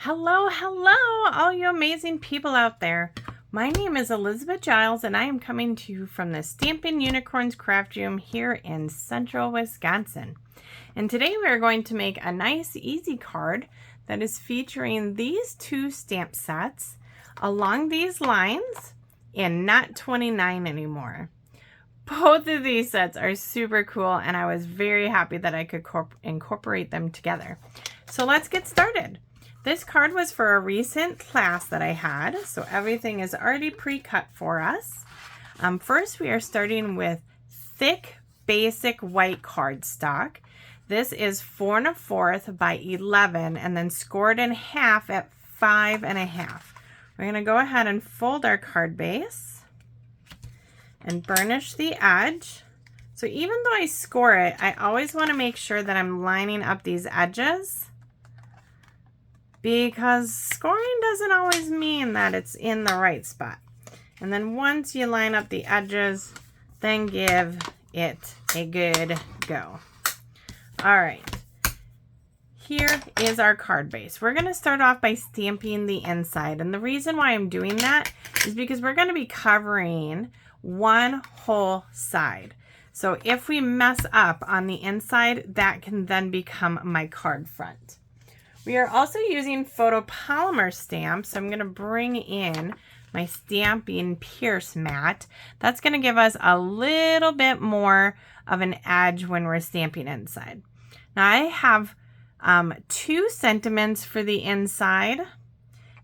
Hello, hello, all you amazing people out there. My name is Elizabeth Giles, and I am coming to you from the Stampin' Unicorns Craft Room here in central Wisconsin. And today we are going to make a nice, easy card that is featuring these two stamp sets along these lines and not 29 anymore. Both of these sets are super cool, and I was very happy that I could incorporate them together. So let's get started. This card was for a recent class that I had, so everything is already pre-cut for us. First, we are starting with thick, basic white cardstock. This is 4 1/4 by 11 and then scored in half at 5 1/2. We're going to go ahead and fold our card base and burnish the edge. So even though I score it, I always want to make sure that I'm lining up these edges, because scoring doesn't always mean that it's in the right spot. And then once you line up the edges, then give it a good go. All right, here is our card base. We're going to start off by stamping the inside. And the reason why I'm doing that is because we're going to be covering one whole side. So if we mess up on the inside, that can then become my card front. We are also using photopolymer stamps, so I'm going to bring in my Stampin' Pierce mat. That's going to give us a little bit more of an edge when we're stamping inside. Now I have 2 sentiments for the inside,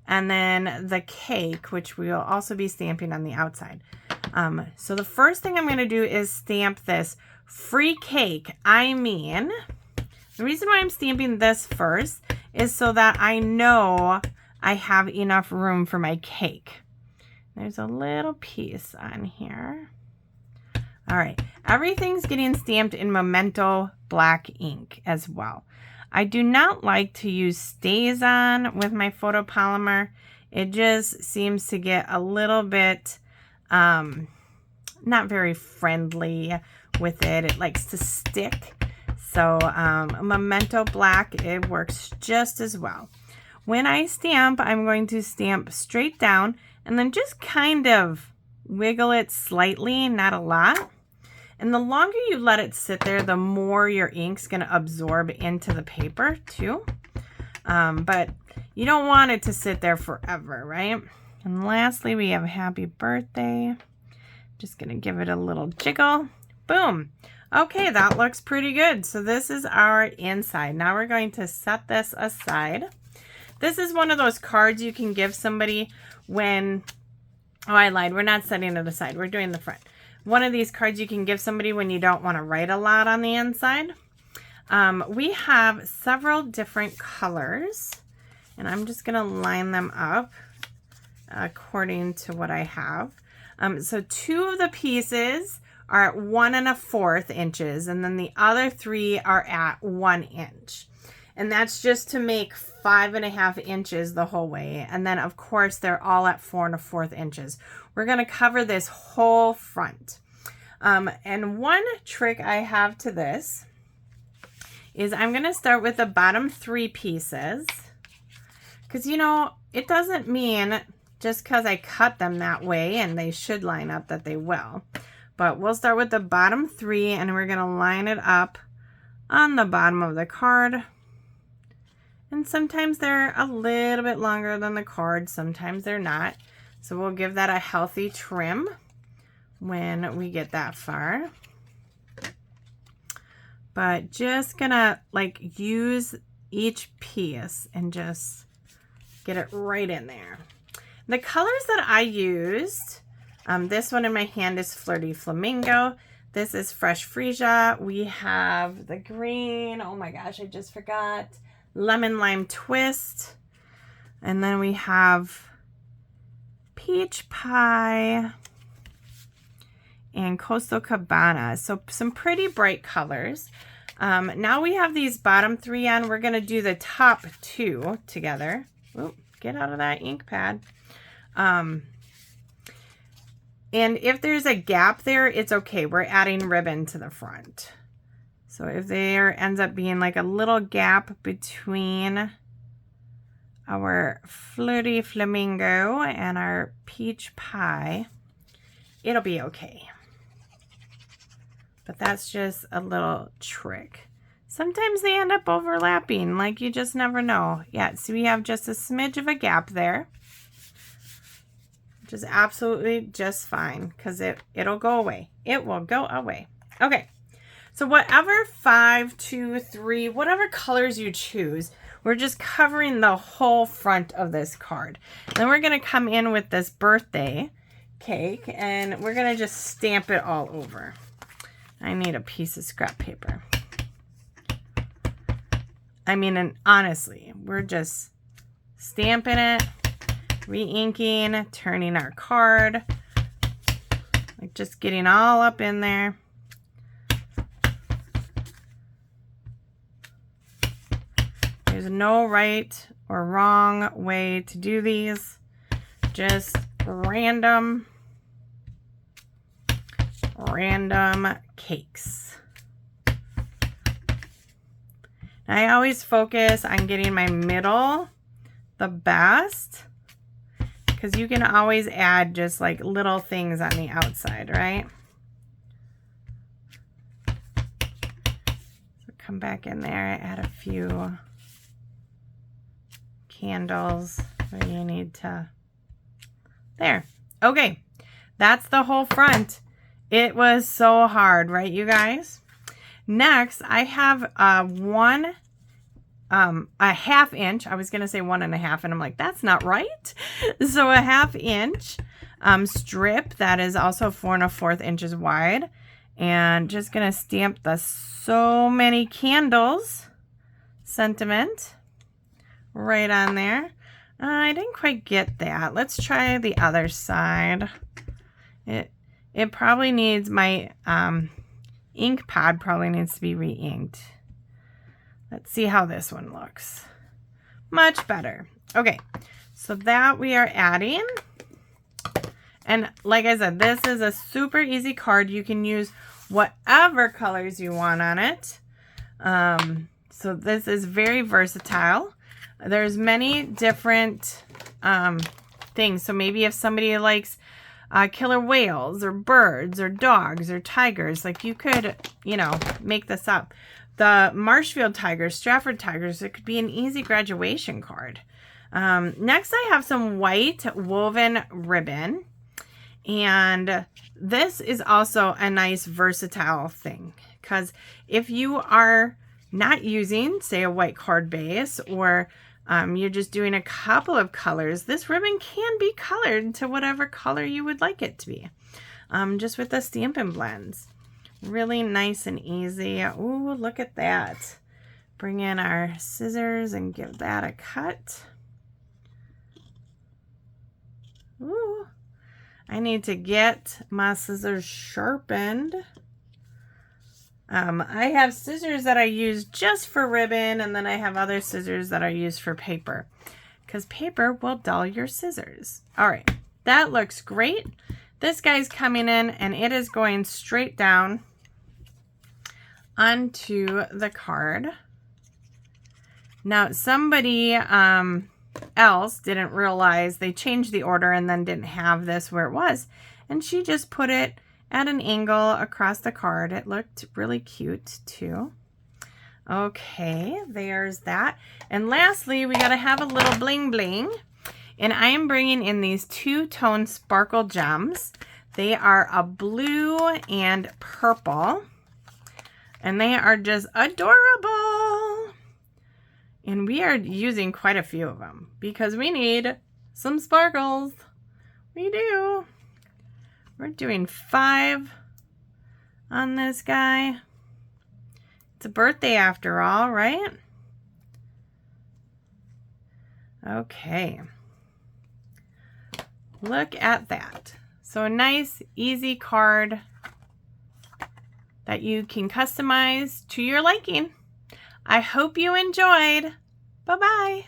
and then the cake, which we will also be stamping on the outside. So the first thing I'm going to do is stamp this free cake. The reason why I'm stamping this first is so that I know I have enough room for my cake. There's a little piece on here. All right, everything's getting stamped in Memento black ink as well. I do not like to use StazOn with my photopolymer. It just seems to get a little bit not very friendly with it. It likes to stick. So Memento black, it works just as well. When I stamp, I'm going to stamp straight down and then just kind of wiggle it slightly, not a lot. And the longer you let it sit there, the more your ink's going to absorb into the paper too. But you don't want it to sit there forever, right? And lastly, we have happy birthday. Just going to give it a little jiggle. Boom. Okay, that looks pretty good. So this is our inside. Now we're going to set this aside. This is one of those cards you can give somebody when, oh, I lied. We're not setting it aside. We're doing the front. One of these cards you can give somebody when you don't want to write a lot on the inside. We have several different colors, and I'm just going to line them up according to what I have. So 2 of the pieces are at 1 1/4 inches, and then the other 3 are at 1 inch. And that's just to make 5 1/2 inches the whole way. And then of course they're all at 4 1/4 inches. We're going to cover this whole front. And one trick I have to this is I'm going to start with the bottom 3 pieces. Because, you know, it doesn't mean just because I cut them that way and they should line up that they will. But we'll start with the bottom 3, and we're going to line it up on the bottom of the card. And sometimes they're a little bit longer than the card, sometimes they're not. So we'll give that a healthy trim when we get that far. But just gonna like use each piece and just get it right in there. The colors that I used, this one in my hand is Flirty Flamingo. This is Fresh Freesia. We have the green, oh my gosh, I just forgot, Lemon Lime Twist. And then we have Peach Pie and Coastal Cabana. So some pretty bright colors. Now we have these bottom 3 on. We're going to do the top 2 together. Oop, get out of that ink pad. And if there's a gap there, it's okay. We're adding ribbon to the front. So if there ends up being like a little gap between our Flirty Flamingo and our Peach Pie, it'll be okay. But that's just a little trick. Sometimes they end up overlapping, like you just never know. Yeah, so we have just a smidge of a gap there, which is absolutely just fine because it'll go away. It will go away. Okay, so whatever 5, 2, 3, whatever colors you choose, we're just covering the whole front of this card. Then we're going to come in with this birthday cake and we're going to just stamp it all over. I need a piece of scrap paper. I mean, and honestly, we're just stamping it, re-inking, turning our card, like just getting all up in there. There's no right or wrong way to do these, just random cakes. I always focus on getting my middle the best because you can always add just like little things on the outside, right? So come back in there, add a few candles where you need to. There. Okay, that's the whole front. It was so hard, right, you guys? Next, I have a 1/2 inch. I was going to say 1.5, and I'm like, that's not right. So a 1/2 inch strip that is also 4 1/4 inches wide. And just going to stamp the so many candles sentiment right on there. I didn't quite get that. Let's try the other side. It probably needs my ink pad probably needs to be re-inked. Let's see how this one looks. Much better. Okay, so that we are adding. And like I said, this is a super easy card. You can use whatever colors you want on it. So this is very versatile. There's many different things. So maybe if somebody likes killer whales or birds or dogs or tigers, like you could, you know, make this up. The Marshfield Tigers, Stratford Tigers, it could be an easy graduation card. Next, I have some white woven ribbon. And this is also a nice versatile thing. Because if you are not using, say, a white card base, or you're just doing a couple of colors, this ribbon can be colored to whatever color you would like it to be. Just with the Stampin' Blends. Really nice and easy. Ooh, look at that. Bring in our scissors and give that a cut. Ooh, I need to get my scissors sharpened. I have scissors that I use just for ribbon, and then I have other scissors that are used for paper, because paper will dull your scissors. All right, that looks great. This guy's coming in, and it is going straight down onto the card. Now, somebody else didn't realize they changed the order and then didn't have this where it was, and she just put it at an angle across the card. It looked really cute too. Okay, there's that. And lastly, we gotta have a little bling bling, and I am bringing in these two-tone sparkle gems. They are a blue and purple, and they are just adorable. And we are using quite a few of them because we need some sparkles. We do. We're doing 5 on this guy. It's a birthday after all, right? Okay. Look at that. So a nice, easy card that you can customize to your liking. I hope you enjoyed. Bye-bye.